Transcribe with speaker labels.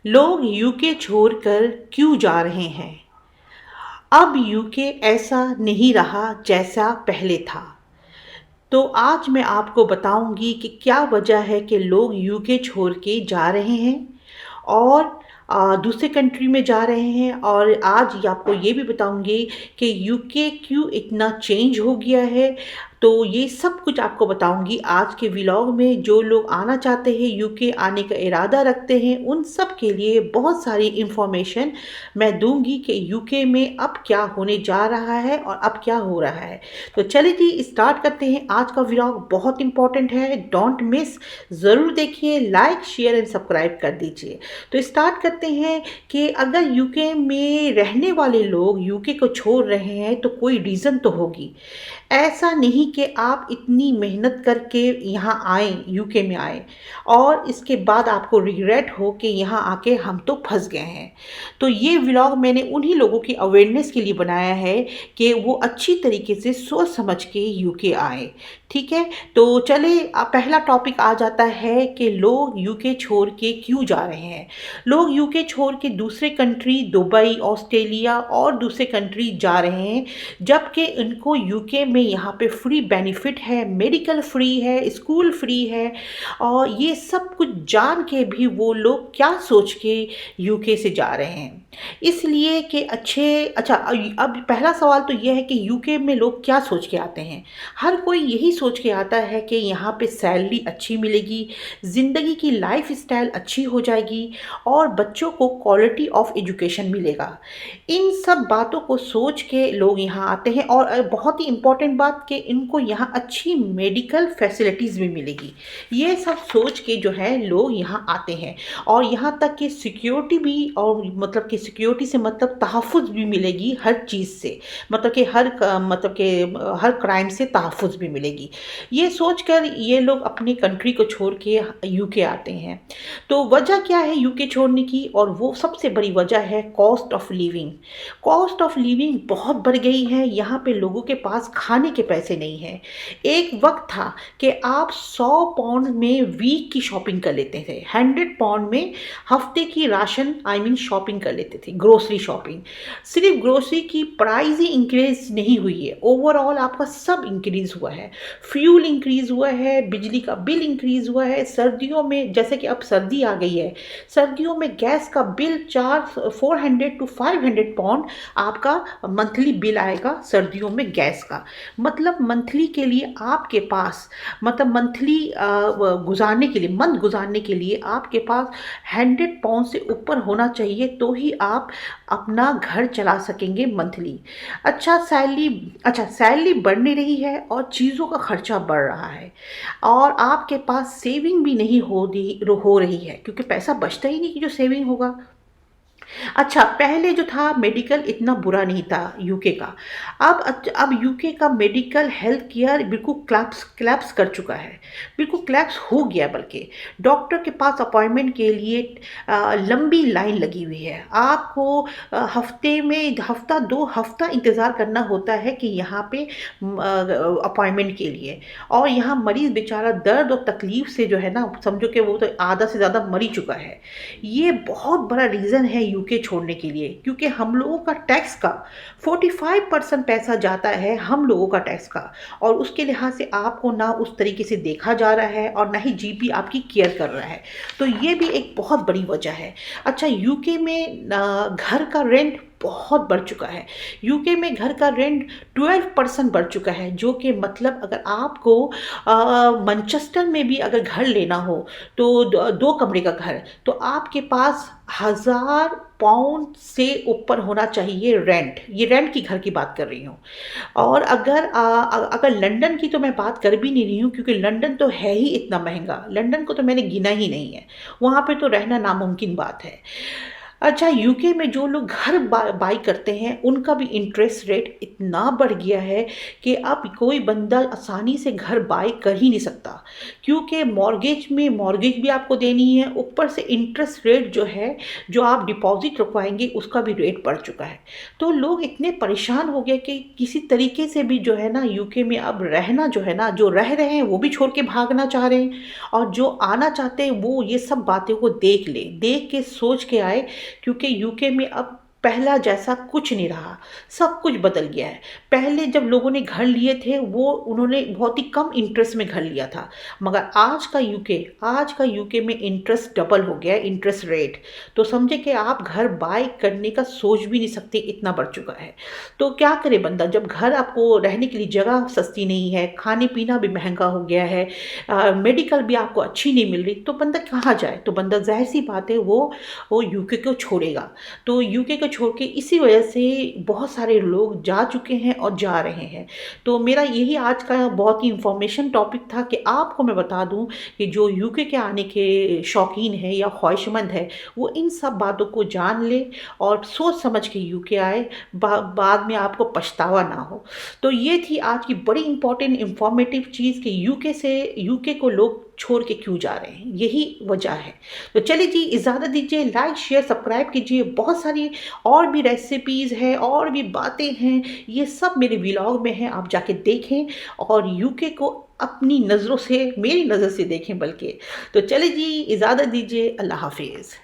Speaker 1: लोग यूके छोड़कर क्यों जा रहे हैं? अब यूके ऐसा नहीं रहा जैसा पहले था। तो आज मैं आपको बताऊंगी कि क्या वजह है कि लोग यूके छोड़ के जा रहे हैं और दूसरे कंट्री में जा रहे हैं। और आज आपको ये भी बताऊंगी कि यूके क्यों इतना चेंज हो गया है। तो ये सब कुछ आपको बताऊंगी आज के व्लॉग में। जो लोग आना चाहते हैं, यूके आने का इरादा रखते हैं, उन सब के लिए बहुत सारी इंफॉर्मेशन मैं दूंगी कि यूके में अब क्या होने जा रहा है और अब क्या हो रहा है। तो चलिए जी स्टार्ट करते हैं। आज का व्लॉग बहुत इंपॉर्टेंट है, डोंट मिस, ज़रूर देखिए, लाइक शेयर एंड सब्सक्राइब कर दीजिए। तो स्टार्ट करते हैं कि अगर यूके में रहने वाले लोग यूके को छोड़ रहे हैं तो कोई रीज़न तो होगी। ऐसा नहीं कि आप इतनी मेहनत करके यहाँ आए, यूके में आए और इसके बाद आपको रिग्रेट हो कि यहाँ आके हम तो फंस गए हैं। तो ये व्लॉग मैंने उन्हीं लोगों की अवेयरनेस के लिए बनाया है कि वो अच्छी तरीके से सोच समझ के यूके आए। ठीक है, तो चले पहला टॉपिक आ जाता है कि लोग यूके छोड़ के क्यों जा रहे हैं। लोग यूके छोड़ के दूसरे कंट्री, दुबई, ऑस्ट्रेलिया और दूसरे कंट्री जा रहे हैं, जबकि इनको यूके में यहाँ पे फ्री बेनिफिट है, मेडिकल फ्री है, स्कूल फ्री है। और ये सब कुछ जान के भी वो लोग क्या सोच के यूके से जा रहे हैं, इसलिए कि अच्छा अब पहला सवाल तो ये है कि यूके में लोग क्या सोच के आते हैं। हर कोई यही सोच के आता है कि यहाँ पे सैलरी अच्छी मिलेगी, ज़िंदगी की लाइफ स्टाइल अच्छी हो जाएगी और बच्चों को क्वालिटी ऑफ एजुकेशन मिलेगा। इन सब बातों को सोच के लोग यहाँ आते हैं। और बहुत ही इम्पोर्टेंट बात कि इनको यहाँ अच्छी मेडिकल फैसिलिटीज़ भी मिलेगी। ये सब सोच के जो है लोग यहाँ आते हैं। और यहाँ तक कि सिक्योरिटी भी, और मतलब कि सिक्योरिटी से मतलब तहफ़्फ़ुज़ भी मिलेगी हर चीज़ से, मतलब कि हर क्राइम से तहफ़्फ़ुज़ भी मिलेगी। ये सोचकर ये लोग अपनी कंट्री को छोड़ के यूके आते हैं। तो वजह क्या है यूके छोड़ने की? और वो सबसे बड़ी वजह है cost of living. Cost of living बहुत बढ़ गई है। यहाँ पे लोगों के पास खाने के पैसे नहीं हैं। एक वक्त था कि आप 100 पाउंड में वीक की शॉपिंग कर लेते थे, 100 पाउंड में हफ्ते की राशन शॉपिंग कर लेते थे, ग्रोसरी शॉपिंग। सिर्फ ग्रोसरी की प्राइस ही इंक्रीज नहीं हुई है, ओवरऑल आपका सब इंक्रीज हुआ है। फ्यूल इंक्रीज हुआ है, बिजली का बिल इंक्रीज हुआ है। सर्दियों में, जैसे कि अब सर्दी आ गई है, सर्दियों में गैस का बिल 400 to 500 पाउंड आपका मंथली बिल आएगा सर्दियों में गैस का। मतलब मंथली के लिए आपके पास, मतलब मंथली गुजारने के लिए, मंथ गुजारने के लिए आपके पास 100 पाउंड से ऊपर होना चाहिए, तो ही आप अपना घर चला सकेंगे मंथली। सैलरी बढ़ नहीं रही है और चीज़ों का खर्चा बढ़ रहा है और आपके पास सेविंग भी नहीं हो रही है, क्योंकि पैसा बचता ही नहीं कि जो सेविंग होगा। अच्छा, पहले जो था मेडिकल इतना बुरा नहीं था यूके का। अब यूके का मेडिकल हेल्थ केयर बिल्कुल क्लैप्स कर चुका है, बिल्कुल क्लैप्स हो गया। बल्कि डॉक्टर के पास अपॉइंटमेंट के लिए लंबी लाइन लगी हुई है। आपको हफ्ते में हफ्ता 2 हफ्ता इंतज़ार करना होता है कि यहाँ पे अपॉइंटमेंट के लिए। और यहाँ मरीज़ बेचारा दर्द और तकलीफ़ से जो है ना, समझो कि वो तो आधा से ज़्यादा मर ही चुका है। ये बहुत बड़ा रीज़न है यूके छोड़ने के लिए, क्योंकि हम लोगों का टैक्स का 45% पैसा जाता है, हम लोगों का टैक्स का। और उसके लिहाज से आपको ना उस तरीके से देखा जा रहा है और ना ही जीपी आपकी केयर कर रहा है। तो ये भी एक बहुत बड़ी वजह है। अच्छा, यूके में घर का रेंट बहुत बढ़ चुका है। यूके में घर का रेंट 12% बढ़ चुका है, जो कि मतलब अगर आपको मैनचेस्टर में भी अगर घर लेना हो तो 2 कमरे का घर, तो आपके पास 1000 पाउंड से ऊपर होना चाहिए रेंट। ये रेंट की घर की बात कर रही हूँ। और अगर लंदन की तो मैं बात कर भी नहीं रही हूँ, क्योंकि लंदन तो है ही इतना महंगा। लंदन को तो मैंने गिना ही नहीं है, वहाँ पे तो रहना नामुमकिन बात है। अच्छा, यूके में जो लोग घर बाई करते हैं उनका भी इंटरेस्ट रेट इतना बढ़ गया है कि अब कोई बंदा आसानी से घर बाई कर ही नहीं सकता, क्योंकि मॉर्गेज भी आपको देनी है, ऊपर से इंटरेस्ट रेट जो है, जो आप डिपॉजिट रखवाएंगे उसका भी रेट बढ़ चुका है। तो लोग इतने परेशान हो गए कि किसी तरीके से भी जो है ना यूके में अब रहना, जो है ना, जो रह रहे हैं वो भी छोड़ के भागना चाह रहे हैं, और जो आना चाहते हैं वो ये सब बातें को देख के सोच के आए, क्योंकि यूके में अब पहला जैसा कुछ नहीं रहा, सब कुछ बदल गया है। पहले जब लोगों ने घर लिए थे वो उन्होंने बहुत ही कम इंटरेस्ट में घर लिया था, मगर आज का यूके में इंटरेस्ट डबल हो गया है, इंटरेस्ट रेट। तो समझे कि आप घर बाय करने का सोच भी नहीं सकते, इतना बढ़ चुका है। तो क्या करे बंदा, जब घर आपको रहने के लिए जगह सस्ती नहीं है, खाने पीना भी महंगा हो गया है, मेडिकल भी आपको अच्छी नहीं मिल रही, तो बंदा कहाँ जाए? तो बंदा जाहिर सी बात है वो यूके को छोड़ेगा। तो यूके को छोड़ के इसी वजह से बहुत सारे लोग जा चुके हैं और जा रहे हैं। तो मेरा यही आज का बहुत ही इंफॉर्मेशन टॉपिक था कि आपको मैं बता दूं कि जो यूके के आने के शौकीन है या ख्वाहिशमंद है, वो इन सब बातों को जान ले और सोच समझ के यूके आए, बाद में आपको पछतावा ना हो। तो ये थी आज की बड़ी इंपॉर्टेंट इंफॉर्मेटिव चीज़ कि यूके को लोग छोड़ के क्यों जा रहे हैं, यही वजह है। तो चलिए जी, इजाज़त दीजिए, लाइक शेयर सब्सक्राइब कीजिए। बहुत सारी और भी रेसिपीज़ हैं और भी बातें हैं, ये सब मेरे व्लॉग में हैं, आप जाके देखें और यूके को अपनी नज़रों से, मेरी नज़र से देखें बल्कि। तो चलिए जी, इजाज़त दीजिए, अल्लाह हाफिज़।